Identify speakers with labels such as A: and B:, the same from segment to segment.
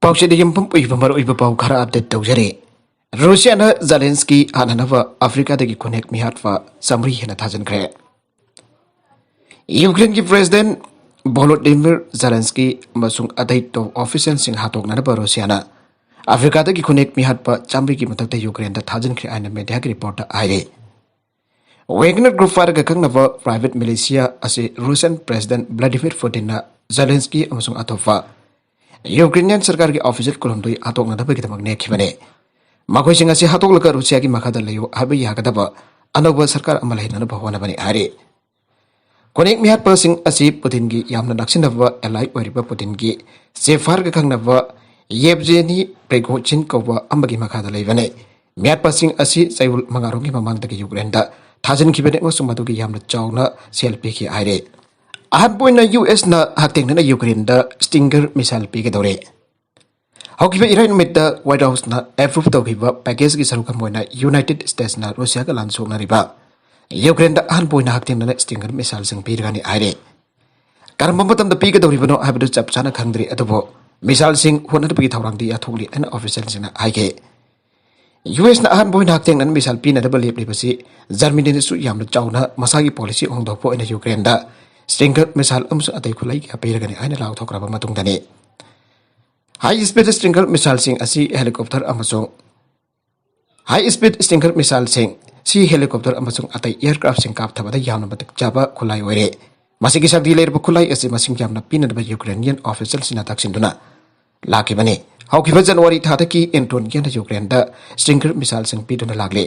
A: पाउचे यमपम उइबमर उइब पाउ खरा अपडेट तौजरे रूसिया न जेलेंस्की हाननवा अफ्रीका दगी कोनेक मिहाटवा समरी हेना थाजनख्रे यूक्रेन की प्रेसिडेंट वोलोदिमिर जेलेंस्की मसुंग अदै तो ऑफिशियल सिंग हातोकनबा रूसिया न अफ्रीका दगी कोनेक मिहाटवा चामरी की मतक यूक्रेन द थाजनख्रे आइन मीडिया की रिपोर्ट आइरे वेगनर ग्रुप फारग खंगनवा प्राइवेट मिलिशिया असे रूसियन प्रेसिडेंट व्लादिमीर पुतिन न जेलेंस्की अमसुंग अथोफा यूक्रेनियन सरकार की ऑफिशियल कोलमदुई हातोकनबगीदमक नेखिबने मखोइसिंग असे हातोकलका रूसिया की मखादा लयो हाबे यागदबा अनौब सरकार अमा लैननबा होनबने हारे कोनेक मिहाटपसिंग असे पुतिन की यामना नक्सिनबा एलाई ओरिबा पुतिन की सेफार का खंगनबा येबजेनी प्रेगोचिन कौबा अमबगी मखादा लैबने मिहाटपसिंग असे चैवुल मंगारोंगी ममांगदगी यूक्रेन दा थाजनखिबने मसुंग मदुगी यामना चावना सेल पीखि हारे अहबोइना यूएस न हाक्तेंगना यूक्रेन दा स्टिंगर मिसाइल पीगदौरे हौकिबा इराई नुमित्ता व्हाइट हाउस न एप्रूव तौखिबा पैकेज की सरुक मोइना यूनाइटेड स्टेट्स न रूसिया का लानसोंगनरिबा यूक्रेन दा अहबोइना हाक्तेंगना स्टिंगर मिसाइल सिंग पीरगानी हारे करम मतम द पीगदौरिबनो हाबदु चपचाना खंगद्रि अदुबो मिसाइल सिंग होनदबगी थौरांगदि याथोगलि एन ऑफिशियल सिंगना हाइगे यूएस न अहबोइना हाक्तेंगना मिसाइल पीनदबा लेपलिबसि जर्मनी यामना चावना मसागी पॉलिसी होंगदोपो इन यूक्रेन दा स्टिंगर मिसाइल अतई खुलाई पीरगने आइन लाउथोक्राबे high speed Stinger missile helicopter high speed Stinger missile helicopter अतई एयरक्राफ्ट कापथबद यामना मतिक चाबा खुलाई ओइरे मसिगी शक्ति लेरब खुलाई असे मसिंग यामना पीनदब यूक्रेनियन ऑफिशियल सिना ताक्सिंदुना लाखिबने हौकिबा जनवरी थादकी एंटोनियन यूक्रेन दा स्टिंगर मिसाइल पीदुना लागले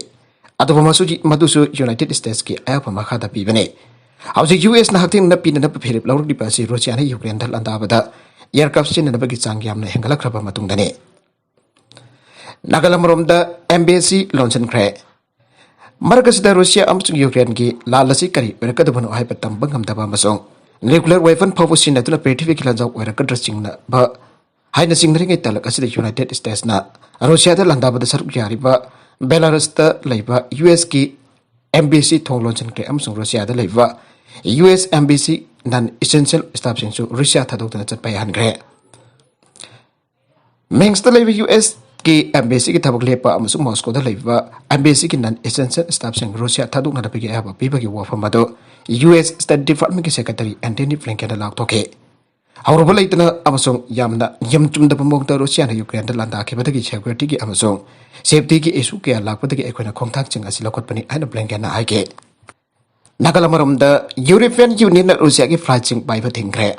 A: अदुबा मदुसु यूनाइटेड स्टेट्स की अयाप मखादा पीबने हौजिक यूएस न हाक्तेंगना पीनदब फेरिप लौरगलिबासि रूसिया न यूक्रेन दा लंदाबदा एयरक्राफ्ट सिननबगी चांग यामना हेंगलख्रबा मतुंगदने नागालमरोमदा एम्बेसी लॉन्चनख्रे मरकसदा रूसिया अमसुंग यूक्रेन की लालसी करी ओरकदबनो हाइबा तंबा ngamdaba masong nuclear weapon phawu sinatuna पृथ्वी की लंजाव ओरकद्र सिंगना ब हाइना सिंगरिंगे तलक असिदा यूनाइटेड स्टेट्स ना रूसिया दा लंदाबदा सरुक यारिबा बेलारुस दा लैबा यूएस की एम्बेसी थोंग लॉन्चनख्रे अमसुंग रूसिया दा लैबा US embassy non essential staff सिंसु रूसिया थादोक्तना चटपाय हानग्रे मेंग्स दा लैबा यूएस की एम्बेसी की थबक लेपा अमसुंग मॉस्को दा लैबा एम्बेसी की नॉन एसेंशियल स्टाफ सिंग रूसिया थादोक्ना दबगी आबा पीबगी वाफम अदो यूएस स्टेट डिपार्टमेंट की सेक्रेटरी एंटनी ब्लिंकन लाउथोके हौरबा लैतना अमसुंग यामना यमचुमदबा मोगदा रूसिया न यूक्रेन दा लांदाखिबदगी सिक्योरिटी की अमसुंग सेफ्टी की इशू के लापदगी एखोना खोंगथांगचिंग असि लखोटपनि आइना ब्लिंकन हाइगे नागालमरोमदा यूरोपियन यूनियन रूसिया की फ्लाइट सिंग पाइबा थिंग्रे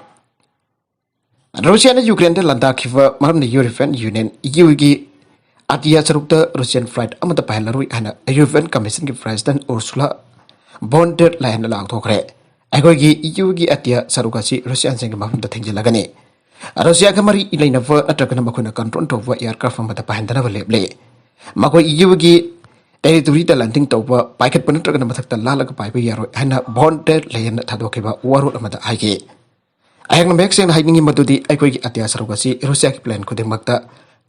A: रूसिया ने यूक्रेन दा लांदाखिबा मरमना यूरोपियन यूनियन ईयू की अतिया सरुकता रूसियन फ्लाइट अमता पाइलरुई आइना यूरोपियन कमीशन की president Ursula von der Leyen लाउथोक्रे अखोगी ईयू की अतिया सरुकासी रूसियन सिंग मफमदा थिंजिलगने रूसिया का मरी इलैनव नत्रगना मखोना कंट्रोल तौबा एयरक्राफ्ट अमता पाहनदनबा लेबले मखोई ईयू की टेरिटोरी दा लैंडिंग तौबा पाइखत नत्रगना मथक्ता लालगा पाइबा यारोय हाइना वॉन डेर लायन थादोखिबा वारोड अमदा हाइगे अयंग मैक्सेन हाइनिंग मदुदी अखोगी अतिया सरुकासी रूसिया की प्लेन खुदिमक्ता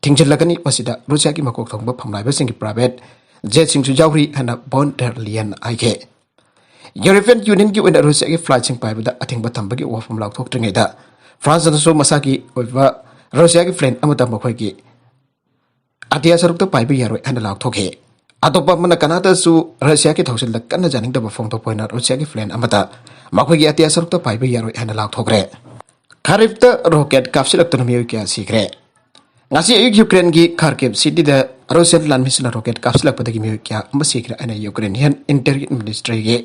A: थिंजिलगनी मसिदा रूसिया की मकोक थोंबा फमलाइबसिंग की प्राइवेट जेट सिंगसु जाउरी हाइना वॉन डेर लायन हाइगे यूरोपियन यूनियन की ओइना रूसिया की फ्लाइट सिंग पाइबदा अथिंबा थंबगी वाफम लाउथोक्ट्रिङैदा फ्रांस नसु मसाकी ओइबा रूसिया की प्लेन अमता मखोगी अतिया सरुकता पाइबा यारोय हाइना लाउथोके अतोपा मन कनादासु रूसिया की थौसिल कन्ना जानिंगदबा फोंथोकपोइना रूसिया की प्लेन अमता मखोगी अतिया सरुकता पाइबा यारोय हाइना लाउथोक्रे खारिफता रॉकेट कापसिलक्तुना मियोय क्या सिग्रे ngasi ayuk यूक्रेन की खार्किव सिटी दा रूसियन लानमिसना रॉकेट कापसिलक्पदगी मियोय क्या मसिग्रे आइना यूक्रेनियन इंटेरियर मिनिस्ट्री के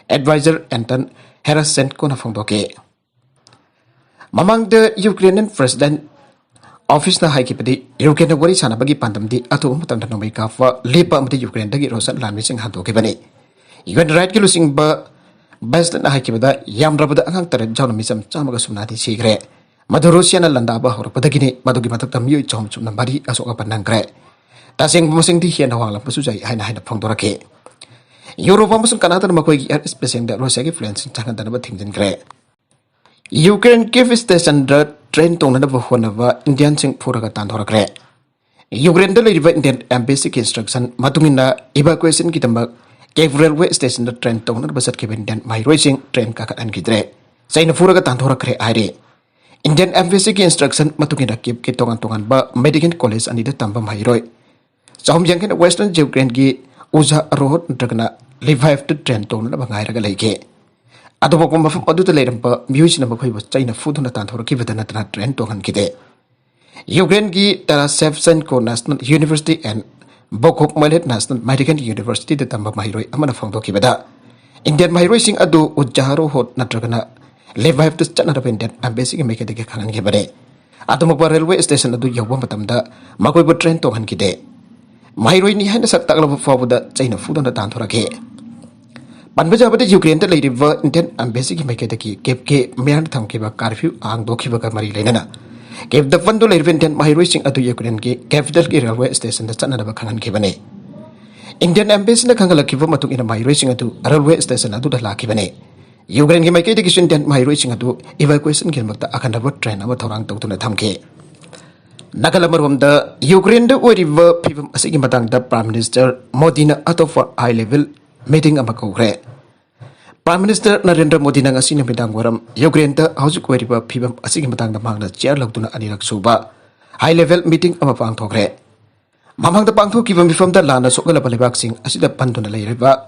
A: एडवाइजर एंटन हेरासेंको ना फोंदोके ममांग द यूक्रेनियन प्रेसिडेंट ऑफिस ना हाइकिपदी यूक्रेन वरी सानबगी पांदमदी अतो मतंद नोमै काफा लेपा अमते यूक्रेन दगी रोसन लानमिसिंग हादोके बने यूएन राइट की लुसिंग ब बेस्ट ना हाइकिबदा यामरबदा अंगांग तरत जावना मिसम चामगा सुमनादी सिग्रे मधु रूसिया ना लंदाबा हौरपदगिनी मधुगी मथक्ता मियोय चौम चुमना मरी असोका पन्नंग्रे तासिंग मसिंगदी हेना वांगलापसु जाय हाइना हाइना फोंदोरके यूरोप अमसुंग कनाडा मखोगी एयर स्पेसिंग दा रूसिया की फ्लेंस चांगदनबा थिंजिनग्रे यूक्रेन केव स्टेशन दा ट्रेन तोंगनबा होनबा इंडियन सिंग फुरगा तांधोरग्रे यूक्रेन दा लेरिबा इंडियन एम्बेसी की इंस्ट्रक्शन मतुंगिना इवैक्यूएशन की तंबा केव रेलवे स्टेशन दा ट्रेन तोंगनबा सटके इंडियन माहिरोई सिंग ट्रेन काखत अनगिद्रे साइन फुरगा तांधोरग्रे आइरे Indian Embassy ki instruction matungina kip ki tongan ba medical college ani da tamba Maheiroi chahum jangken western Ukraine ki uja road dragna revive to trend ton na bangai raga leike adobo ko mafum adu to leram ba music na bakhoi ba chaina fuduna tan thor ki bedana tan trend tongan kide Ukraine ki tara Shevchenko National University and Bokok Malet National Medical University da tamba Maheiroi amana phangdo ki beda Indian Maheiroi sing adu ujaharo hot na dragna revive to chana Indian Embassy ki meke de ke khangan ke bare adomo ba railway station adu yawa matamda makoi ba train tongan kide Maheiroi ni haina sak takla fabuda chaina fudana tan thorake Panbaja bade Ukraine ta leiriba Indian Embassy ki meke de ki kep ke mian tham ke ba curfew ang do ki ba ka mari leinana kep da fandu leiriba Indian Maheiroi sing adu Ukraine ki capital ki railway station da chana ba khangan ke bane Indian Embassy na khangala ki ba matung ina Maheiroi sing adu railway station adu da la ki bane Ukraine ki meke de ki Indian Maheiroi sing adu evacuation ki makta akhanda ba train ama thorang tau tuna thamke Nagalamar the Ukraine the Uriva Pivum Sigmatang the Prime Minister Modina Ato for high level meeting a Koukhre. Prime Minister Narendra Modi Nangasina Midangwaram, Ukraine the House Queriba Pivum Sigmatang the Magna Chair Laguna Anirak Suba, high level meeting of a Pang Koukhre. Mamang the Pangto given me from the land of Sokala Palibaxing Asida Pantuna River.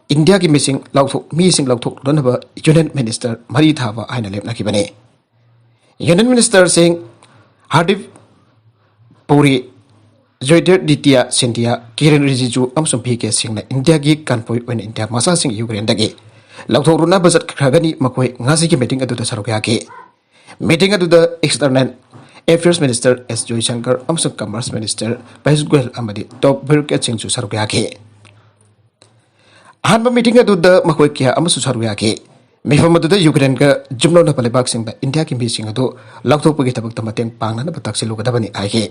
A: India ki missing Lautok Runaba Union Minister Maritava Ainalep Nakibane. Union Minister saying Hardif Puri Joyder Ditya Cynthia Kiran Rijiju Amsum Pike Singna India gi Kanpoi when India Masa Sing Ukraine Dagi Lauto Runa Bazat Kragani Makoi Ngasi meeting at the Sarogaki meeting at the external Affairs Minister S. Joy Shankar Amsum Commerce Minister Paisguel Amadi Top Birket Sing to Sarogaki Hanba meeting at the Makoikia Amasu Sarogaki Mifamadu the Ukraine Jumno Napalebak Sing the India Kim Sing ado Lauto Pugitabak Tamateng Pang and Pataxi Lugadabani Ahe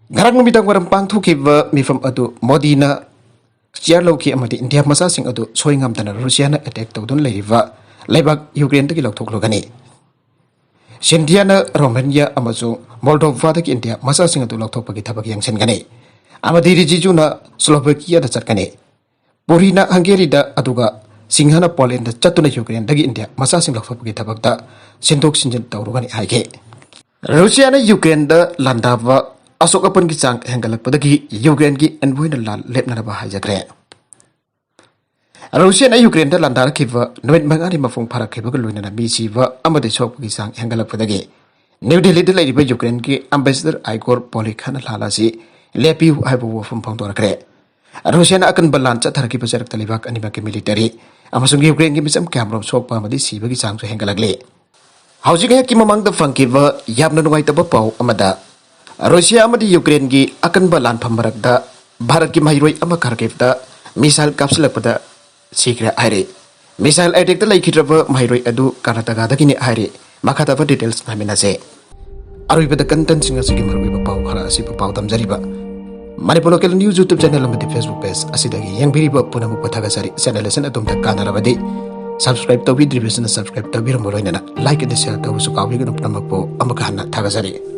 A: Garang mitang waram pang thu kiba mifam adu Modina Chiarlo ki amadi India masa sing adu soingam tana Russia na attack tawdun leiriva leibak Ukraine taki lokthok logani Cynthia na Romania amazung Moldova taki India masa sing adu lokthok pagi thabak yang sen gani amadi Rijiju na Slovakia da chatkani Puri na Hungary da aduga Singhana Poland da chatuna Ukraine dagi India masa sing lokthok pagi thabak da sindok sinjen tawrugani aike Russia na Ukraine da landava Asok upon ki chang hengalak padagi Ukraine ki envoyna lan lepna ba hajakre Russia na Ukraine da landar kiwa noit mangani mafung pharak kiwa ko loina na bisi wa amade sok ki chang hengalak padagi New Delhi da lai ba Ukraine ki ambassador Igor Polikhan lala si lepi haibu wa fum phang torakre Russia na akan balan cha thar ki pasarak talibak anima ki military amasung Ukraine ki misam kamrom sok pa madi si ba ki chang so hengalak le Haujik ki mamang da phang kiwa yamna nuai ta ba pau amada Russia amadi Ukraine gi akan balan phambarak da Bharat ki Maheiroi ama karkep da missile capsule pada sikra aire missile attack da laikhitraba Maheiroi adu Karnataka da kini aire makata ba details na minase arui pada content singa sigi marui ba pau khara asi ba pau tamjari ba Manipur local news YouTube channel amadi Facebook page asidagi yang biri ba punamu pathaga sari channel sen atum ta kanara badi subscribe to video subscribe to biro moroina like and share to su kawi ga nupna makpo amaka hanna thaga sari